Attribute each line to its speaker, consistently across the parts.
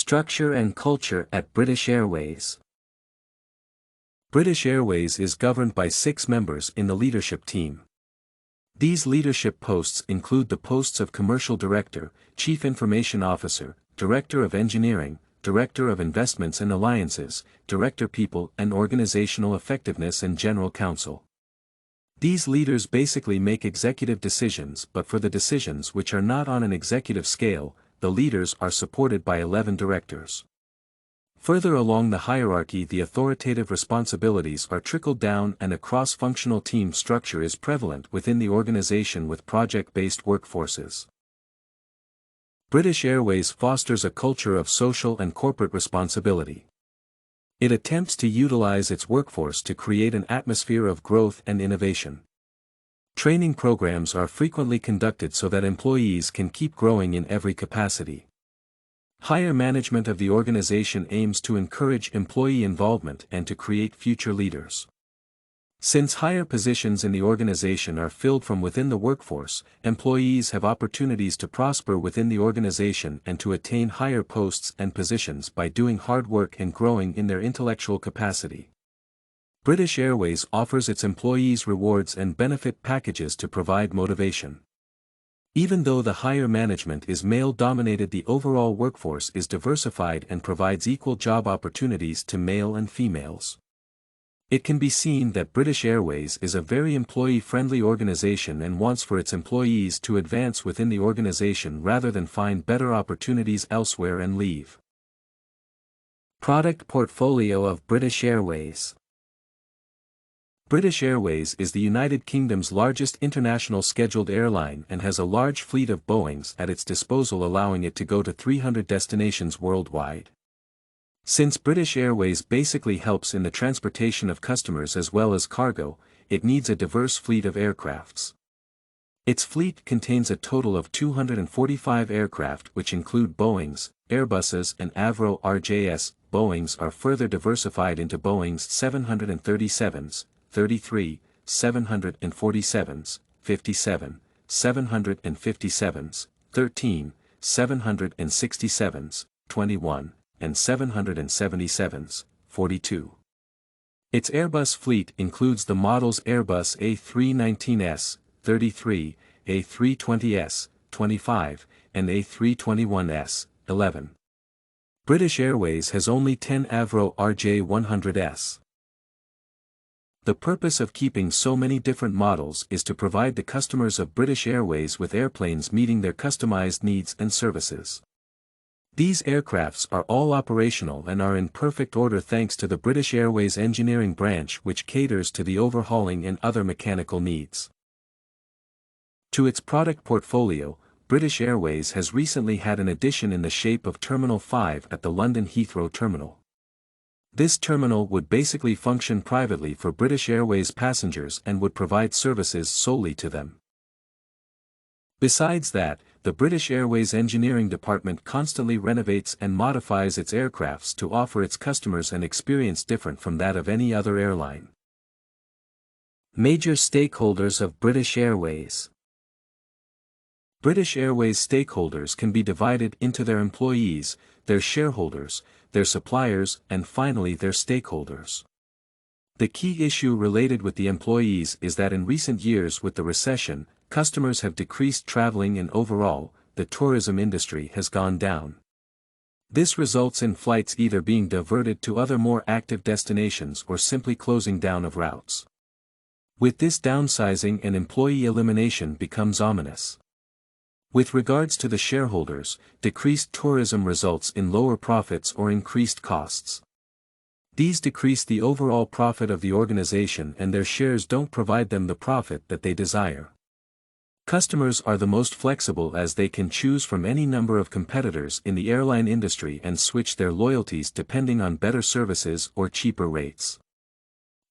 Speaker 1: Structure and culture at British Airways. British Airways is governed by 6 members in the leadership team. These leadership posts include the posts of Commercial Director, Chief Information Officer, Director of Engineering, Director of Investments and Alliances, Director People and Organizational Effectiveness and General Counsel. These leaders basically make executive decisions, but for the decisions which are not on an executive scale, the leaders are supported by 11 directors. Further along the hierarchy, the authoritative responsibilities are trickled down and a cross-functional team structure is prevalent within the organization with project-based workforces. British Airways fosters a culture of social and corporate responsibility. It attempts to utilize its workforce to create an atmosphere of growth and innovation. Training programs are frequently conducted so that employees can keep growing in every capacity. Higher management of the organization aims to encourage employee involvement and to create future leaders. Since higher positions in the organization are filled from within the workforce, employees have opportunities to prosper within the organization and to attain higher posts and positions by doing hard work and growing in their intellectual capacity. British Airways offers its employees rewards and benefit packages to provide motivation. Even though the higher management is male-dominated, the overall workforce is diversified and provides equal job opportunities to male and females. It can be seen that British Airways is a very employee-friendly organization and wants for its employees to advance within the organization rather than find better opportunities elsewhere and leave. Product portfolio of British Airways. British Airways is the United Kingdom's largest international scheduled airline and has a large fleet of Boeings at its disposal, allowing it to go to 300 destinations worldwide. Since British Airways basically helps in the transportation of customers as well as cargo, it needs a diverse fleet of aircrafts. Its fleet contains a total of 245 aircraft, which include Boeings, Airbuses and Avro RJs. Boeings are further diversified into Boeing's 737s, 33, 747s, 57, 757s, 13, 767s, 21, and 777s, 42. Its Airbus fleet includes the models Airbus A319s, 33, A320s, 25, and A321s, 11. British Airways has only 10 Avro RJ100s. The purpose of keeping so many different models is to provide the customers of British Airways with airplanes meeting their customized needs and services. These aircrafts are all operational and are in perfect order thanks to the British Airways engineering branch, which caters to the overhauling and other mechanical needs. To its product portfolio, British Airways has recently had an addition in the shape of Terminal 5 at the London Heathrow Terminal. This terminal would basically function privately for British Airways passengers and would provide services solely to them. Besides that, the British Airways engineering department constantly renovates and modifies its aircrafts to offer its customers an experience different from that of any other airline. Major stakeholders of British Airways. British Airways stakeholders can be divided into their employees, their shareholders, their suppliers, and finally their stakeholders. The key issue related with the employees is that in recent years with the recession, customers have decreased traveling and overall, the tourism industry has gone down. This results in flights either being diverted to other more active destinations or simply closing down of routes. With this downsizing, and employee elimination becomes ominous. With regards to the shareholders, decreased tourism results in lower profits or increased costs. These decrease the overall profit of the organization and their shares don't provide them the profit that they desire. Customers are the most flexible as they can choose from any number of competitors in the airline industry and switch their loyalties depending on better services or cheaper rates.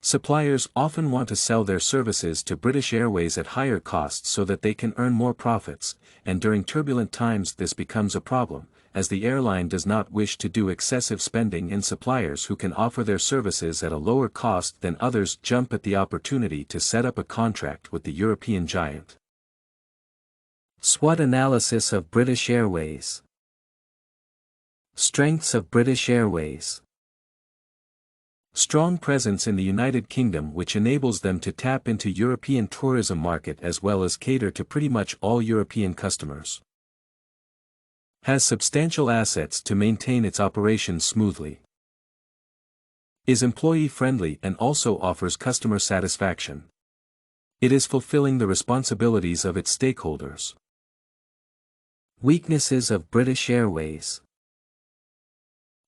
Speaker 1: Suppliers often want to sell their services to British Airways at higher costs so that they can earn more profits, and during turbulent times this becomes a problem, as the airline does not wish to do excessive spending, and suppliers who can offer their services at a lower cost than others jump at the opportunity to set up a contract with the European giant. SWOT analysis of British Airways. Strengths of British Airways. Strong presence in the United Kingdom, which enables them to tap into European tourism market as well as cater to pretty much all European customers. Has substantial assets to maintain its operations smoothly. Is employee-friendly and also offers customer satisfaction. It is fulfilling the responsibilities of its stakeholders. Weaknesses of British Airways.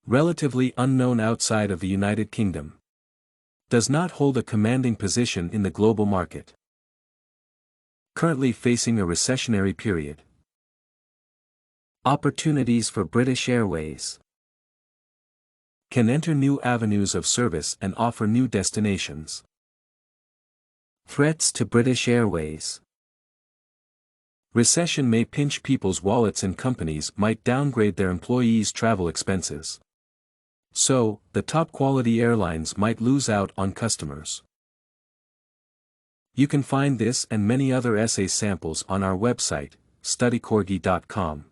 Speaker 1: Relatively unknown outside of the United Kingdom. Does not hold a commanding position in the global market. Currently facing a recessionary period. Opportunities for British Airways. Can enter new avenues of service and offer new destinations. Threats to British Airways. Recession may pinch people's wallets and companies might downgrade their employees' travel expenses. So, the top-quality airlines might lose out on customers. You can find this and many other essay samples on our website, studycorgi.com.